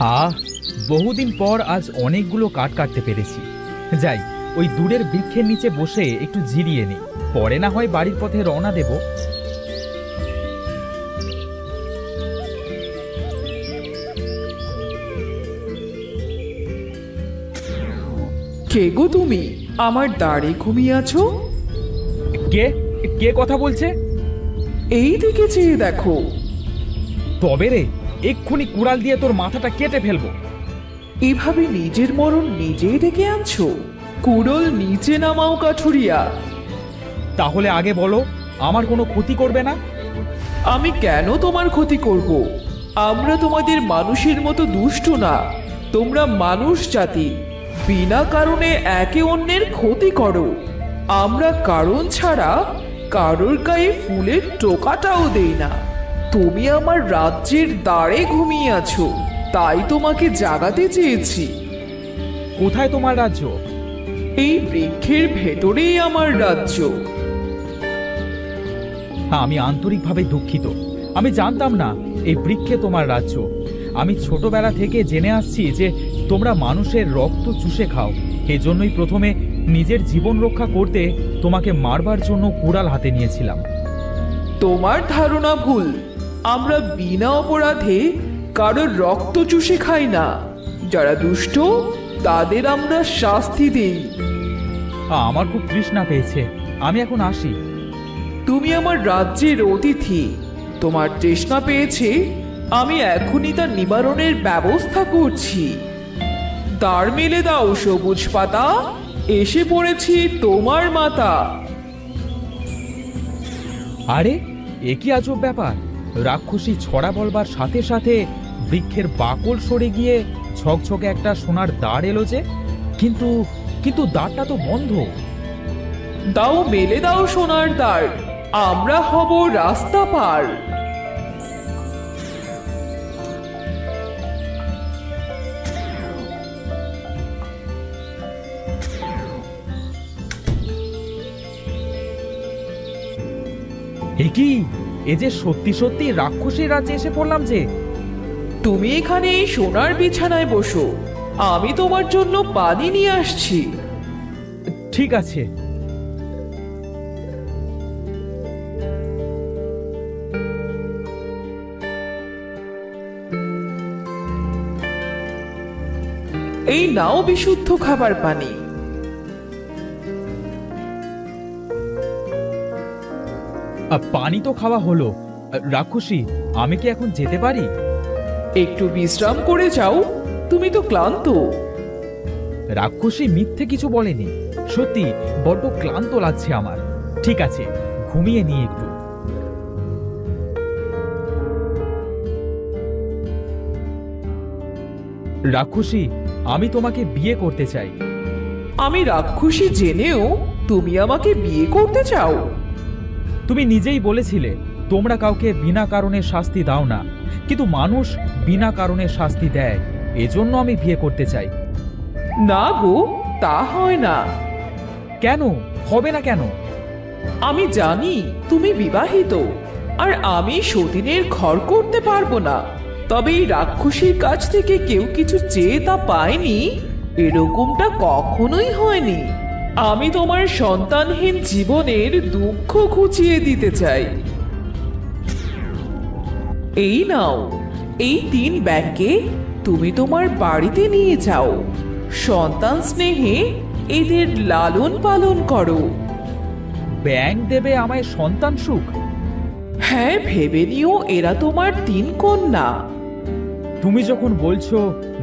আহ, বহুদিন পর আজ অনেকগুলো কাঠ কাটতে পেরেছি। যাই, ওই দূরের বৃক্ষের নিচে বসে একটু জিরিয়ে নিই, পরে না হয় বাড়ির পথে রওনা দেব। কে গো তুমি? আমার দাঁড়ে ঘুমিয়ে আছো? কে কে কথা বলছে? এই দিকে চেয়ে দেখো। তবে রে, এক্ষুনি কুড়াল দিয়ে তোর মাথাটা কেটে ফেলবো। এভাবে নিজের মরণ নিজেই ডেকে আনছো? কুড়োল নিচে নামাও কাঠুরিয়া। তাহলে আগে বলো, আমার কোনো ক্ষতি করবে না? আমি কেন তোমার ক্ষতি করব? আমরা তোমাদের মানুষের মতো দুষ্ট না। তোমরা মানুষ জাতি, বিনা কারণে একে অন্যের ক্ষতি করো। আমরা কারণ ছাড়া কারোর গায়ে ফুলের টোকাটাও দেই না। তুমি আমার রাজ্যের দ্বারে ঘুমিয়ে আছো, তাই তোমাকে জাগাতে চেয়েছি। কোথায় তোমার রাজ্য? এই বৃক্ষের ভেতরেই আমার রাজ্য। আমি আন্তরিকভাবে দুঃখিত। আমি জানতাম না এই বৃক্ষে তোমার রাজ্য। আমি ছোটবেলা থেকে জেনে আসছি যে তোমরা মানুষের রক্ত চুষে খাও। এজন্যই প্রথমে নিজের জীবন রক্ষা করতে তোমাকে মারবার জন্য কুড়াল হাতে নিয়েছিলাম। তোমার ধারণা ভুল। আমরা বিনা অপরাধে কারোর রক্ত চুষে খাই না। যারা দুষ্ট তাদের আমরা শাস্তি দেই। আমার খুব তৃষ্ণা পেয়েছে, আমি এখন আসি। তুমি আমার রাজ্যের অতিথি। তোমার তৃষ্ণা পেয়েছে, আমি এখনই তার নিবারণের ব্যবস্থা করছি। দ্বার মেলে দাও সবুজ পাতা, এসে পড়েছি তোমার মাতা। আরে, এ কি আজব ব্যাপার! রাক্ষসী ছড়া বলবার সাথে সাথে বৃক্ষের বাকল সরে গিয়ে ছকছকে একটা সোনার দ্বার এলো যে। কিন্তু কিন্তু দ্বারটা তো বন্ধ। দাও মেলে দাও সোনার দ্বার, আমরা হব রাস্তা পার। এ কি, এ যে সত্যি সত্যি রাক্ষসীর রাজ্যে এসে পড়লাম যে। তুমি এখানে এই সোনার বিছানায় বসো, আমি তোমার জন্য পানি নিয়ে আসছি। ঠিক আছে। এই নাও বিশুদ্ধ খাবার পানি। পানি তো খাওয়া হলো। রাক্ষসী, আমি কি এখন যেতে পারি? একটু বিশ্রাম করে যাও, তুমি তো ক্লান্ত। রাক্ষসী মিথ্যে কিছু বলেনি। সত্যি বড্ড ক্লান্ত লাগছে আমার। ঠিক আছে, ঘুমিয়ে নিই একটু। রাক্ষসী, আমি তোমাকে বিয়ে করতে চাই। আমি রাক্ষসী জেনেও তুমি আমাকে বিয়ে করতে চাও? তুমি নিজেই বলেছিলে তোমরা কাউকে বিনা কারণে শাস্তি দাও না, কিন্তু মানুষ বিনা কারণে শাস্তি দেয়। এজন্য আমি বিয়ে করতে চাই। না গো, তা হয় না। কেন হবে না? কেন? আমি জানি তুমি বিবাহিত, আর আমি সতীনের ঘর করতে পারবো না। তবে এই রাক্ষসীর কাছ থেকে কেউ কিছু চেয়ে তা পায়নি, এরকমটা কখনোই হয়নি। আমি তোমার সন্তানহীন জীবনের দুঃখ ঘুচিয়ে দিতে চাই। এই নাও, এই 3 ব্যাংকে তুমি তোমার বাড়িতে নিয়ে যাও। সন্তান স্নেহে এদের লালন পালন করো। ব্যাঙ দেবে আমায় সন্তান সুখ? হ্যাঁ, ভেবে নিও এরা তোমার 3 কন্যা। তুমি যখন বলছো,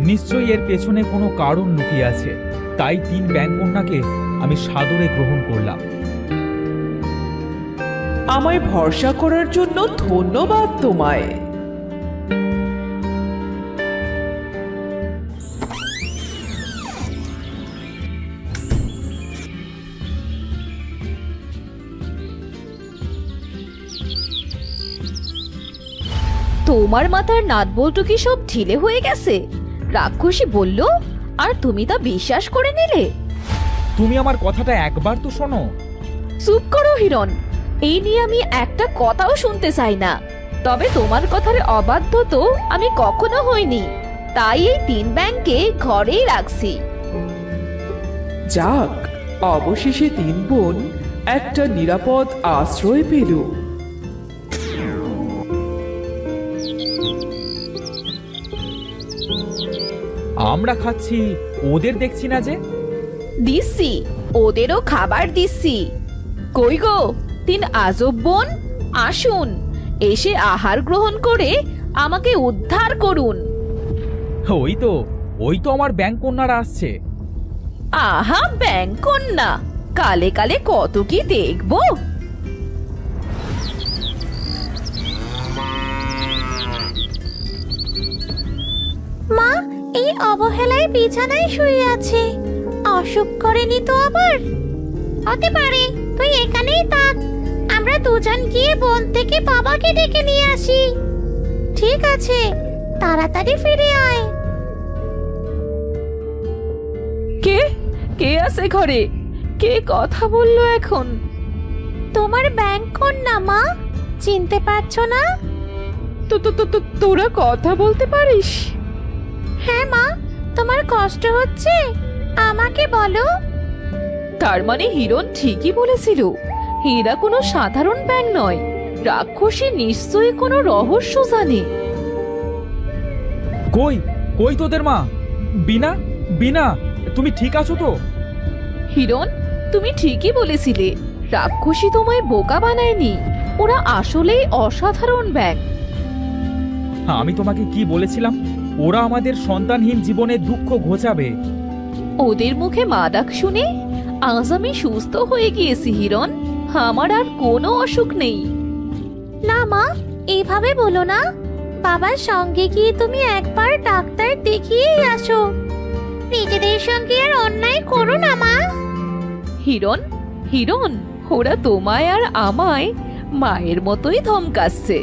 নিশ্চয়ই এর পেছনে কোনো কারণ লুকিয়ে আছে। তাই 3 ব্যাঙ কন্যাকে আমি সাদরে গ্রহণ করলাম। আমায় ভরসা করার জন্য ধন্যবাদ তোমায়। তোমার মাথার নাটবল্টু কি সব ঢিলে হয়ে গেছে? রাক্ষসী বলল, আর তুমি তা বিশ্বাস করে নিলে? তুমি আমার কথাটা একবার তো শোনো। চুপ করো হিরণ, এই নিয়ে আমি একটা কথাও শুনতে চাই না। তবে তোমার কথার অবাধ্য তো আমি কখনো হইনি। তাই এই 3 ব্যাংকে ঘরেই রাখছি। যাক, অবশেষে 3 বোন একটা নিরাপদ আশ্রয় পেল। আমরা খাচ্ছি, ওদের দেখছি না যে। দিচ্ছি, ওদেরও খাবার দিচ্ছি। কই গো 3 আজব বোন, আসুন, এসে আহার গ্রহণ করে আমাকে উদ্ধার করুন। ওই তো আমার ব্যাংক কন্যারা আসছে। আহা, ব্যাংক কন্যা, কালে কালে কত কি দেখবো। মা এই অবহেলায় বিছানায় শুয়ে আছে, অসুখ করেনি তো আবার? হতে পারে, তুই এখানেই থাক, আমরা দুজন গিয়ে বন থেকে বাবাকে ডেকে নিয়ে আসি। ঠিক আছে, তাড়াতাড়ি ফিরে আয়। কে কে আছে ঘরে? কে কথা বললো এখন? তোমার ব্যাংক কন্যা মা, চিনতে পারছো না? তোরা কথা বলতে পারিস? হ্যাঁ মা, তোমার কষ্ট হচ্ছে, আমাকে বলো। তার মানে হিরণ ঠিকই বলেছিল, এরা কোনো সাধারণ ব্যাঙ নয়, রাক্ষসী নিশ্চয়ই কোনো রহস্য জানে। কই কই তোদের মা? বিনা, বিনা, তুমি ঠিক আছো তো? হিরণ, তুমি ঠিকই বলেছিলে, রাক্ষসী তোমায় বোকা বানায়নি, ওরা আসলেই অসাধারণ ব্যাঙ। আমি তোমাকে কি বলেছিলাম? ওরা আমাদের সন্তানহীন জীবনে দুঃখ ঘোচাবে। ওদের মুখে মা ডাক শুনে আজ আমি সুস্থ হয়ে গিয়েছি হিরণ, আমার আর কোনো অসুখ নেই। না মা, এইভাবে বলো না, বাবার সঙ্গে গিয়ে তুমি একবার ডাক্তার দেখিয়েই আসো। নিজেদের সঙ্গে আর অন্যায় করো না মা। হিরণ, হিরণ, ওরা তোমায় আর আমায় মায়ের মতোই ধমকাচ্ছে।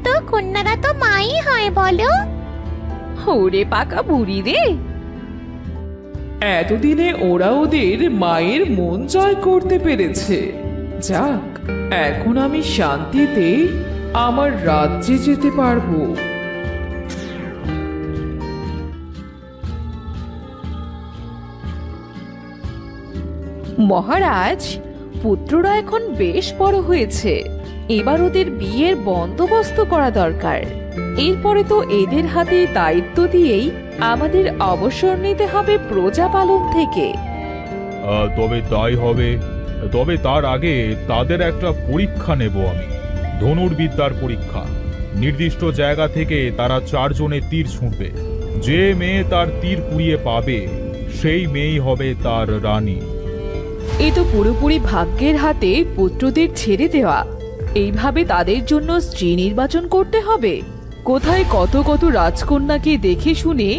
তো কন্যারা তো মাই হয় বলো। ওরে পাকা বুড়ি রে! এতদিনে ওরা ওদের মায়ের মন জয় করতে পেরেছে। যাক, এখন আমি শান্তিতে আমার রাজ্যে যেতে পারবো। মহারাজ, পুত্ররা এখন বেশ বড় হয়েছে, এবার ওদের বিয়ের বন্দোবস্ত করা দরকার। এরপরে তো এদের হাতে দায়িত্ব দিয়েই আমাদের অবসর নিতে হবে প্রজা পালন থেকে। তবে তাই হবে, তবে তার আগে তাদের একটা পরীক্ষা নেব আমি, ধনুর্বিদ্যার পরীক্ষা। নির্দিষ্ট জায়গা থেকে তারা 4 জনে তীর ছুঁড়বে, যে মেয়ে তার তীর কুড়িয়ে পাবে সেই মেয়েই হবে তার রানী। এ তো পুরোপুরি ভাগ্যের হাতে পুত্রদের ছেড়ে দেওয়া। এইভাবে তাদের জন্য স্ত্রী নির্বাচন করতে হবে। কোথায় কত কত রাজকন্যাকে দেখে শুনে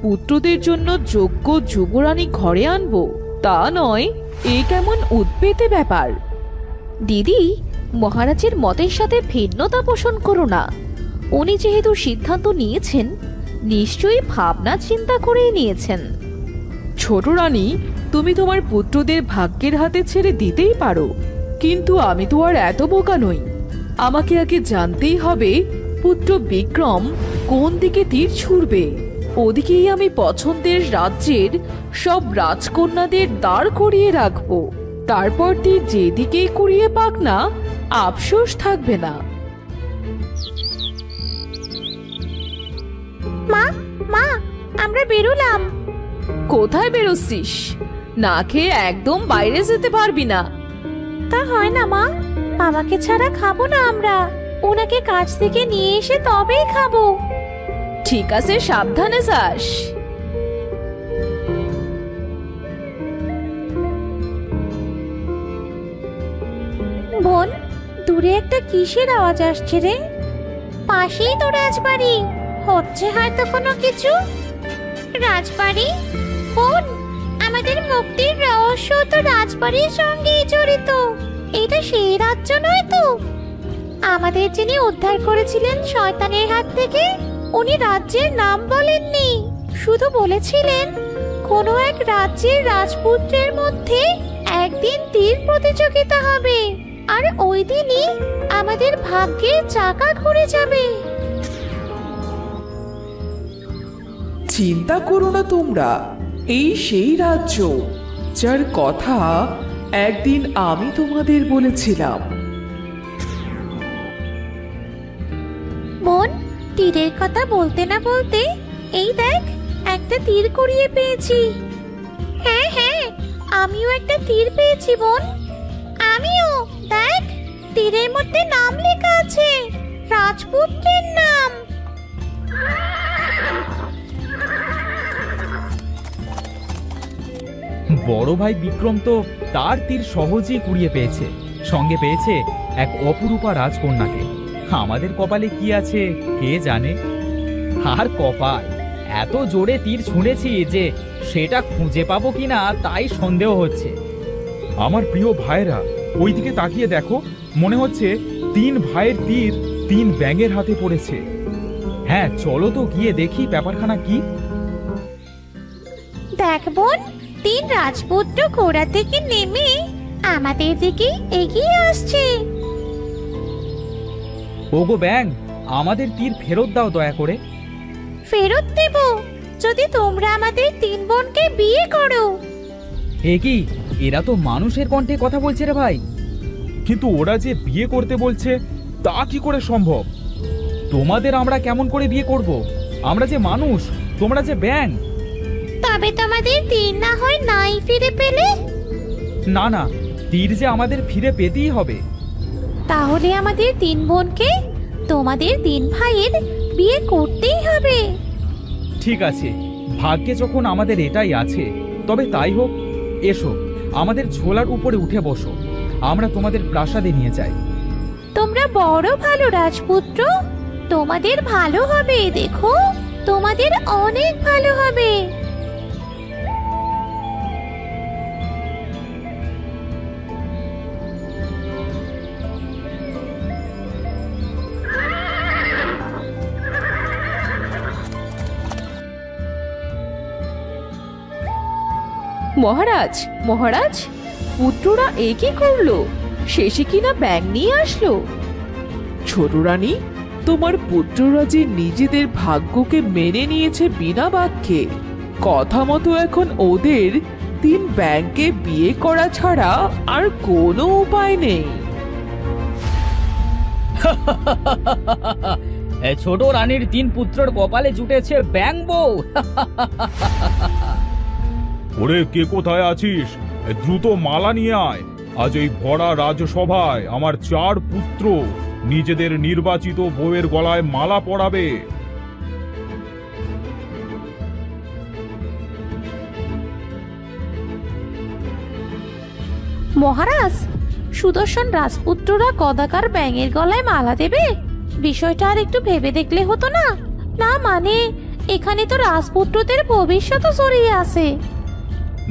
পুত্রদের জন্য যোগ্য যুবরানী ঘরে আনবো, তা নয়। এ কেমন উৎপেতে ব্যাপার। দিদি, মহারাজের মতের সাথে ভিন্নতা পোষণ করো না। উনি যেহেতু সিদ্ধান্ত নিয়েছেন, নিশ্চয়ই ভাবনা চিন্তা করেই নিয়েছেন। ছোট রানী, তুমি তোমার পুত্রদের ভাগ্যের হাতে ছেড়ে দিতেই পারো, কিন্তু আমি তো আর এত বোকা নই। আমাকে আগে জানতেই হবে পুত্র বিক্রম কোন দিকে তীর ছুড়বে। ওদিকেই আমি পছন্দের রাজ্যের সব রাজকন্যাদের দাঁড় করিয়ে রাখবো। তারপর তীর যেদিকেই কুড়িয়ে পাক না, আফসোস থাকবে না। মা মা, আমরা বেরোলাম। কোথায় বেরোচ্ছিস? না খেয়ে একদম বাইরে যেতে পারবি না। তা হয় না মা, বাবাকে ছাড়া খাবো না আমরা, ওনাকে কাছ থেকে নিয়ে এসে তবেই খাবো। ঠিক আছে, সাবধানে যাস। বোন, দূরে একটা কিসের আওয়াজ আসছে রে? পাশেই তো রাজবাড়ি, হচ্ছে হয়তো কোনো কিছু। রাজবাড়ি? বোন, আমাদের মুক্তির রহস্য তো রাজবাড়ির সঙ্গেই জড়িত। এটা সেই রাজ্য নয় তো? আমাদের যিনি উদ্ধার করেছিলেন শয়তানের হাত থেকে, উনি রাজ্যের নাম বলেননি, শুধু বলেছিলেন কোনো এক রাজ্যের রাজপুত্রের মধ্যে একদিন তীর প্রতিযোগিতা হবে, আর ওই দিনই আমাদের ভাগ্যের চাকা ঘুরে যাবে। চিন্তা করো না তোমরা, এই সেই রাজ্য যার কথা একদিন আমি তোমাদের বলেছিলাম। বোন, তীরের কথা বলতে না বলতে এই দেখ, একটা তীর কুড়িয়ে পেয়েছি। হ্যাঁ হ্যাঁ, আমিও একটা তীর পেয়েছি বোন। আমিও, দেখ, তীরের মধ্যে নাম লেখা আছে, রাজপুত্রের নাম। বড় ভাই বিক্রম তো তার তীর সহজেই কুড়িয়ে পেয়েছে, সঙ্গে পেয়েছে এক অপরূপা রাজকন্যাকে। আমাদের কপালে কি আছে কে জানে। আর কপাল, এত জোরে তীর ছুঁড়েছি যে সেটা খুঁজে পাবো কিনা তাই সন্দেহ হচ্ছে। আমার প্রিয় ভাইরা, ওইদিকে তাকিয়ে দেখো, মনে হচ্ছে 3 ভাইয়ের তীর 3 ব্যাঙের হাতে পড়েছে। হ্যাঁ, চলো তো গিয়ে দেখি ব্যাপারখানা কি। দেখ বোন, 3 রাজপুত্র ঘোড়া থেকে নেমে আমাদের দিকে এগিয়ে আসছে। ওগো ব্যাং, আমাদের তীর ফেরত দাও দয়া করে। ফেরত দেব যদি তোমরা আমাদের 3 বোনকে বিয়ে করো। এ কি, এরা তো মানুষের কণ্ঠে কথা বলছে রে ভাই। কিন্তু ওরা যে বিয়ে করতে বলছে তা কি করে সম্ভব? তোমাদের আমরা কেমন করে বিয়ে করব? আমরা যে মানুষ, তোমরা যে ব্যাং। তবে তোমাদের তীর না হয় নাই ফিরে পেলে? না না, তীর যে আমাদের ফিরে পেতেই হবে। তাহলে আমাদের 3 বোনকে তোমাদের 3 ভাইয়ের বিয়ে করতেই হবে। ঠিক আছে, ভাগ্যে যখন আমাদের এটাই আছে তবে তাই হোক। এসো, আমাদের ঝোলার উপরে উঠে বসো, আমরা তোমাদের প্রাসাদে নিয়ে যাই। তোমরা বড় ভালো রাজপুত্র, তোমাদের ভালো হবে, দেখো তোমাদের অনেক ভালো হবে। মহারাজ, মহারাজ, পুত্ররা এ কি করলো? শেষে কিনা ব্যাং নিয়ে আসলো। ছোট রানী, তোমার পুত্ররা যে নিজেদের ভাগ্যকে মেনে নিয়েছে বিনা বাক্যে, কথা মতো এখন ওদের 3 ব্যাংকে বিয়ে করা ছাড়া আর কোনো উপায় নেই। ছোট রানীর 3 পুত্রর কপালে জুটেছে ব্যাং বউ। ওরে, কে কোথায় আছিস? দ্রুত মালা নিয়ে আয়। আজ এই ভরা রাজসভায় আমার 4 পুত্র নিজেদের নির্বাচিত বউয়ের গলায় মালা পরাবে। মহারাজ, সুদর্শন রাজপুত্ররা কদাকার ব্যাঙের গলায় মালা দেবে? বিষয়টা আর একটু ভেবে দেখলে হতো না? না মানে, এখানে তো রাজপুত্রদের ভবিষ্যৎ জড়িয়ে আছে।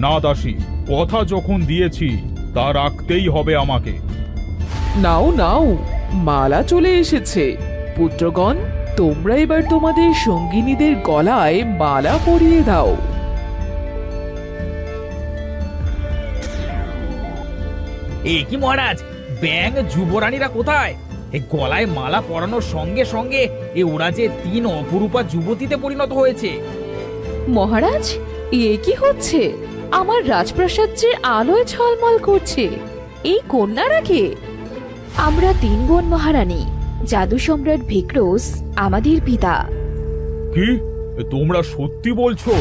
না দাসী, কথা যখন দিয়েছি তা রাখতেই হবে আমাকে। নাও নাও, মালা চলে এসেছে। পুত্রগণ, তোমরা এবার তোমাদের সঙ্গিনীদের গলায় মালা পরিয়ে দাও। এ কি মহারাজ, ব্যাং যুবরানীরা কোথায়? এই গলায় মালা পরানোর সঙ্গে সঙ্গে ওরা যে 3 অপরূপা যুবতীতে পরিণত হয়েছে। মহারাজ, এ কি হচ্ছে? আমার রাজপ্রাসাদ যে আলোয় ঝলমল করছে। এই কন্যারা কে? আমরা 3 বোন মহারানী। জাদু সম্রাট ভিক্রোস আমাদের পিতা। কি তোমরা সত্যি বলছো?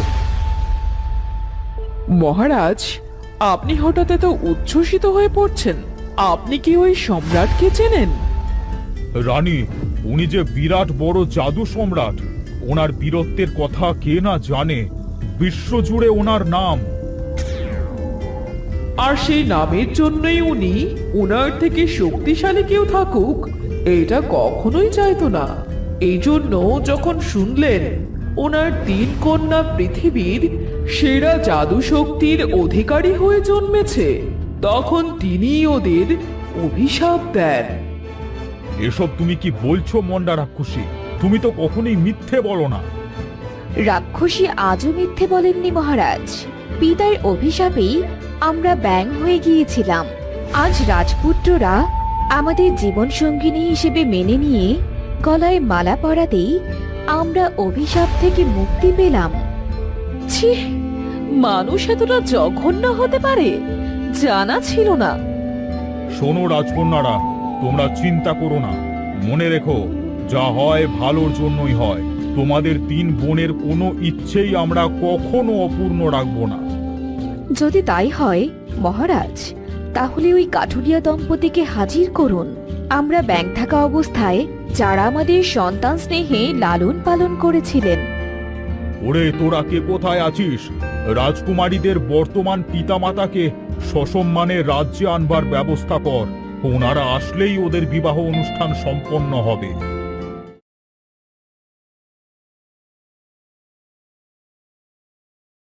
মহারাজ, আপনি হঠাৎ এত উচ্ছ্বসিত হয়ে পড়ছেন। আপনি কি ওই সম্রাটকে চেনেন? রানী, উনি যে বিরাট বড় জাদু সম্রাট। ওনার বীরত্বের কথা কে না জানে। বিশ্বজুড়ে ওনার নাম। আর সেই নামের জন্যই উনি ওনার থেকে শক্তিশালী কেউ থাকুক এটা কখনোই চাইতো না। এই জন্য যখন শুনলেন ওনার 3 কন্যা পৃথিবীর সেরা জাদু শক্তির অধিকারী হয়ে জন্মেছে, তখন তিনি ওদের অভিশাপ দেন। এসব তুমি কি বলছো মন্ডা রাক্ষসী? তুমি তো কখনোই মিথ্যে বলো না। রাক্ষসী আজও মিথ্যে বলেননি মহারাজ। পিতার অভিশাপেই আমরা ব্যাং হয়ে গিয়েছিলাম। আজ রাজপুত্ররা আমাদের জীবন সঙ্গিনী হিসেবে মেনে নিয়ে গলায় মালা পরাতেই আমরা অভিশাপ থেকে মুক্তি পেলাম। ছি, মানুষ এতটা জঘন্য হতে পারে জানা ছিল না। শোনো রাজকন্যারা, তোমরা চিন্তা করো না। মনে রেখো, যা হয় ভালোর জন্যই হয়। তোমাদের 3 বোনের কোনো ইচ্ছেই আমরা কখনো অপূর্ণ রাখবো না। যদি তাই হয় মহারাজ, তাহলে ওই কাঠুরিয়া দম্পতিকে হাজির করুন। আমরা ব্যাংক থাকা অবস্থায় যারা আমাদের সন্তান স্নেহে লালন পালন করেছিলেন। ওরে, তোরা কে কোথায় আছিস? রাজকুমারীদের বর্তমান পিতামাতাকে সসম্মানে রাজ্যে আনবার ব্যবস্থা কর। ওনারা আসলেই ওদের বিবাহ অনুষ্ঠান সম্পন্ন হবে।